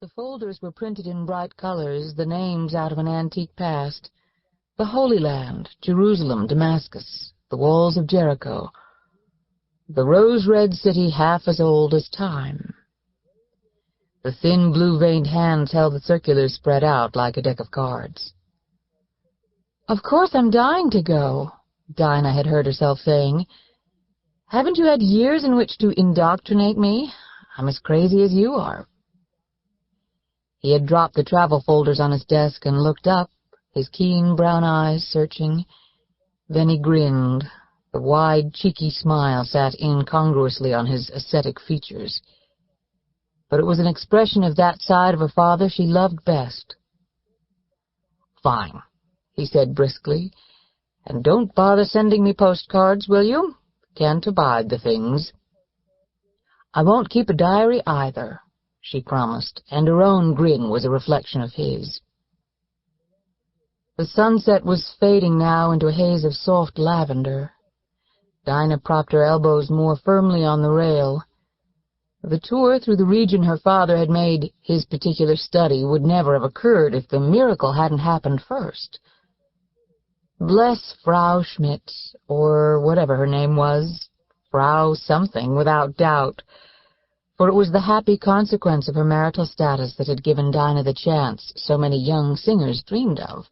The folders were printed in bright colors, the names out of an antique past. The Holy Land, Jerusalem, Damascus, the walls of Jericho. The rose-red city half as old as time. The thin blue-veined hands held the circulars spread out like a deck of cards. "Of course I'm dying to go," Dinah had heard herself saying. "Haven't you had years in which to indoctrinate me? I'm as crazy as you are." He had dropped the travel folders on his desk and looked up, his keen brown eyes searching. Then he grinned. The wide, cheeky smile sat incongruously on his ascetic features. But it was an expression of that side of her father she loved best. "Fine," he said briskly. "And don't bother sending me postcards, will you? Can't abide the things." "I won't keep a diary either," she promised, and her own grin was a reflection of his. The sunset was fading now into a haze of soft lavender. Dinah propped her elbows more firmly on the rail. The tour through the region her father had made his particular study would never have occurred if the miracle hadn't happened first. Bless Frau Schmidt, or whatever her name was, Frau something, without doubt, for it was the happy consequence of her marital status that had given Dinah the chance so many young singers dreamed of.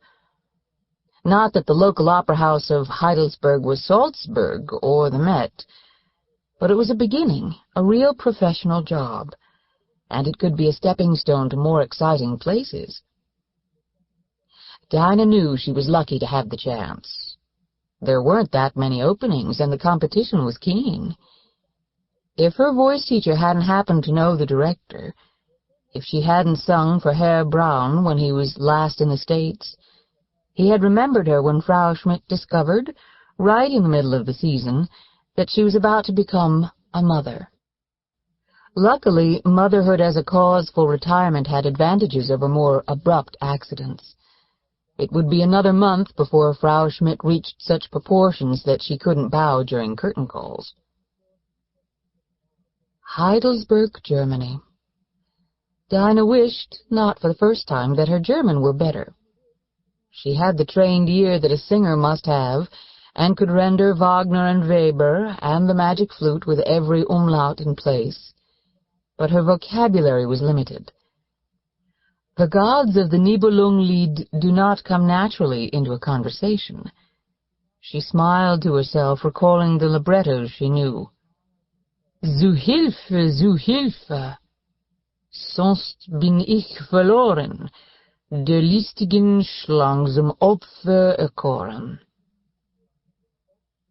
Not that the local opera house of Heidelberg was Salzburg or the Met, but it was a beginning, a real professional job, and it could be a stepping stone to more exciting places. Dinah knew she was lucky to have the chance. There weren't that many openings, and the competition was keen. If her voice teacher hadn't happened to know the director, if she hadn't sung for Herr Braun when he was last in the States, he had remembered her when Frau Schmidt discovered, right in the middle of the season, that she was about to become a mother. Luckily, motherhood as a cause for retirement had advantages over more abrupt accidents. It would be another month before Frau Schmidt reached such proportions that she couldn't bow during curtain calls. Heidelberg, Germany. Dinah wished, not for the first time, that her German were better. She had the trained ear that a singer must have, and could render Wagner and Weber and the magic flute with every umlaut in place. But her vocabulary was limited. The gods of the Nibelungenlied do not come naturally into a conversation. She smiled to herself, recalling the librettos she knew. Zu Hilfe, sonst bin ich verloren, der listigen Schlang zum Opfer erkoren.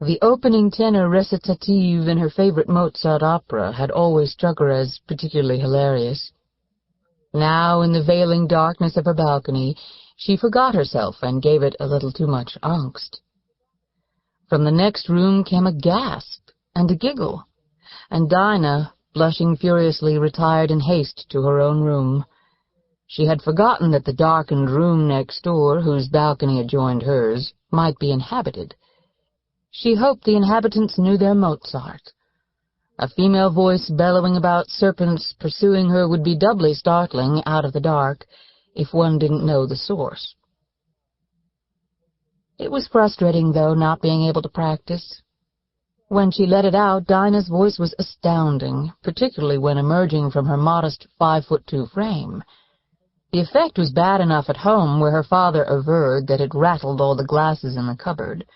The opening tenor recitative in her favorite Mozart opera had always struck her as particularly hilarious. Now, in the veiling darkness of her balcony, she forgot herself and gave it a little too much angst. From the next room came a gasp and a giggle, and Dinah, blushing furiously, retired in haste to her own room. She had forgotten that the darkened room next door, whose balcony adjoined hers, might be inhabited. She hoped the inhabitants knew their Mozart. A female voice bellowing about serpents pursuing her would be doubly startling out of the dark if one didn't know the source. It was frustrating, though, not being able to practice. When she let it out, Dinah's voice was astounding, particularly when emerging from her modest 5'2" frame. The effect was bad enough at home, where her father averred that it rattled all the glasses in the cupboard.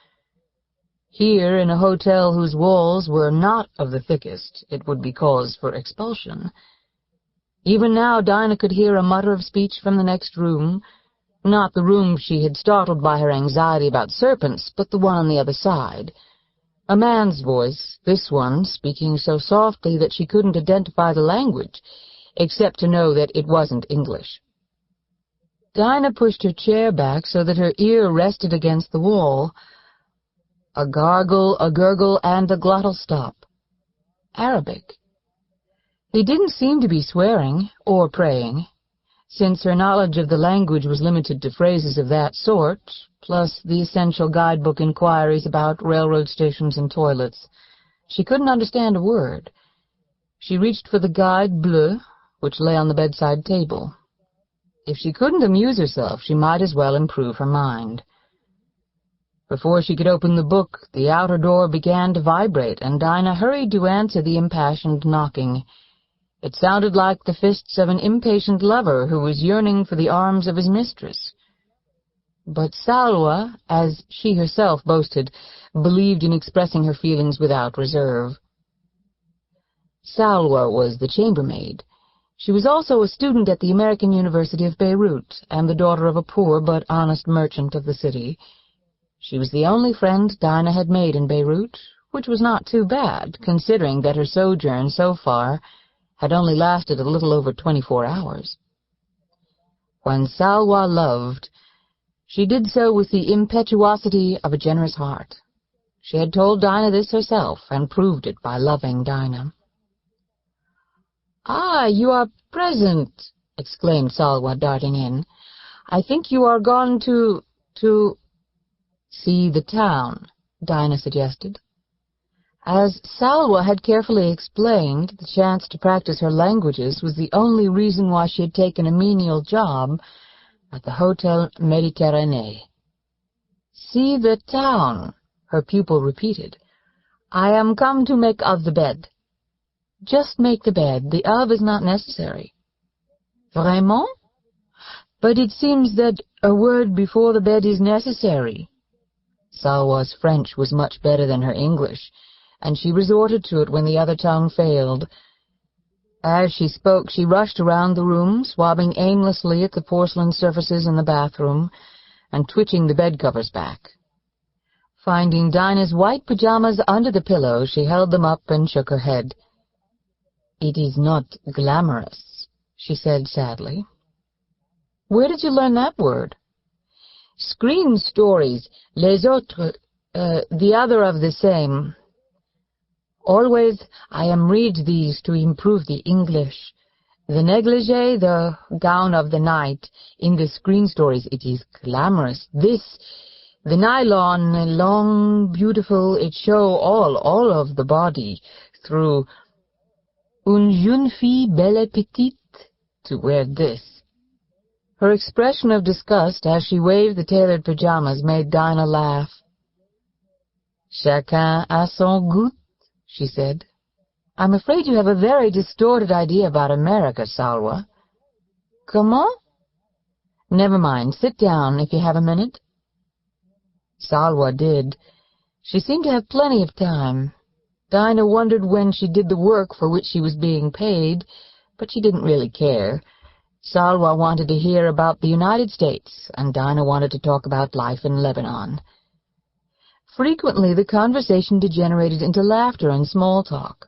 Here, in a hotel whose walls were not of the thickest, it would be cause for expulsion. Even now Dinah could hear a mutter of speech from the next room, not the room she had startled by her anxiety about serpents, but the one on the other side. A man's voice, this one, speaking so softly that she couldn't identify the language, except to know that it wasn't English. Dinah pushed her chair back so that her ear rested against the wall. A gargle, a gurgle, and a glottal stop. Arabic. He didn't seem to be swearing or praying, since her knowledge of the language was limited to phrases of that sort, plus the essential guidebook inquiries about railroad stations and toilets. She couldn't understand a word. She reached for the guide bleu, which lay on the bedside table. If she couldn't amuse herself, she might as well improve her mind. Before she could open the book, the outer door began to vibrate, and Dinah hurried to answer the impassioned knocking. It sounded like the fists of an impatient lover who was yearning for the arms of his mistress. But Salwa, as she herself boasted, believed in expressing her feelings without reserve. Salwa was the chambermaid. She was also a student at the American University of Beirut, and the daughter of a poor but honest merchant of the city. She was the only friend Dinah had made in Beirut, which was not too bad, considering that her sojourn so far had only lasted a little over 24 hours. When Salwa loved, she did so with the impetuosity of a generous heart. She had told Dinah this herself, and proved it by loving Dinah. "Ah, you are present," exclaimed Salwa, darting in. "I think you are gone to see the town," Dinah suggested. As Salwa had carefully explained, the chance to practice her languages was the only reason why she had taken a menial job at the Hotel Méditerranée. "See the town," her pupil repeated. "I am come to make of the bed." "Just make the bed. The of is not necessary." "Vraiment? But it seems that a word before the bed is necessary." Salwa's French was much better than her English, and she resorted to it when the other tongue failed. As she spoke, she rushed around the room, swabbing aimlessly at the porcelain surfaces in the bathroom and twitching the bed-covers back. Finding Dinah's white pajamas under the pillow, she held them up and shook her head. "It is not glamorous," she said sadly. "Where did you learn that word?" "Screen stories, les autres, the other of the same. Always I am read these to improve the English. The negligee, the gown of the night. In the screen stories it is glamorous. This, the nylon, long, beautiful, it show all of the body through une jeune fille belle et petite to wear this." Her expression of disgust as she waved the tailored pajamas made Dinah laugh. "Chacun a son goût," she said. "I'm afraid you have a very distorted idea about America, Salwa." "Comment?" "Never mind. Sit down if you have a minute." Salwa did. She seemed to have plenty of time. Dinah wondered when she did the work for which she was being paid, but she didn't really care. Salwa wanted to hear about the United States, and Dinah wanted to talk about life in Lebanon. Frequently the conversation degenerated into laughter and small talk.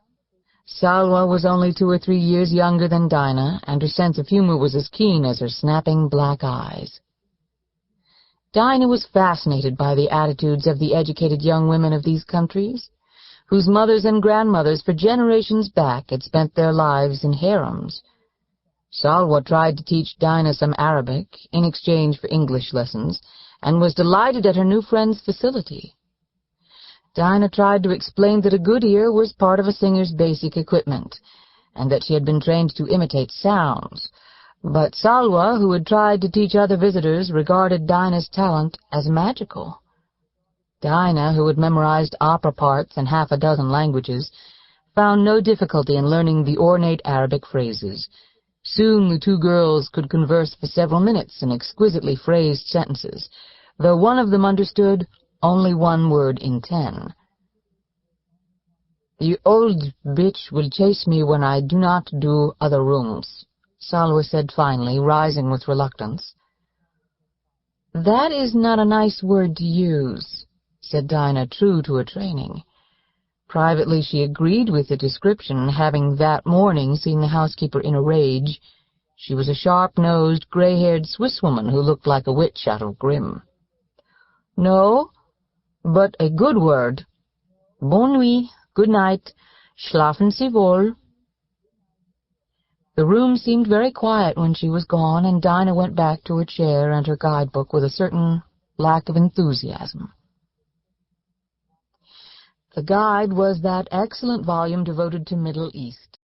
Salwa was only 2 or 3 years younger than Dinah, and her sense of humor was as keen as her snapping black eyes. Dinah was fascinated by the attitudes of the educated young women of these countries, whose mothers and grandmothers for generations back had spent their lives in harems. Salwa tried to teach Dinah some Arabic in exchange for English lessons, and was delighted at her new friend's facility. Dinah tried to explain that a good ear was part of a singer's basic equipment, and that she had been trained to imitate sounds, but Salwa, who had tried to teach other visitors, regarded Dinah's talent as magical. Dinah, who had memorized opera parts in half a dozen languages, found no difficulty in learning the ornate Arabic phrases. Soon the two girls could converse for several minutes in exquisitely phrased sentences, though one of them understood only 1 word in 10. "The old bitch will chase me when I do not do other rooms," Salwa said finally, rising with reluctance. "That is not a nice word to use," said Dinah, true to her training. Privately she agreed with the description, having that morning seen the housekeeper in a rage. She was a sharp-nosed, gray-haired Swiss woman who looked like a witch out of Grimm. "No, but a good word. Bonne nuit, good night, schlafen Sie wohl." The room seemed very quiet when she was gone, and Dinah went back to her chair and her guidebook with a certain lack of enthusiasm. The guide was that excellent volume devoted to Middle East.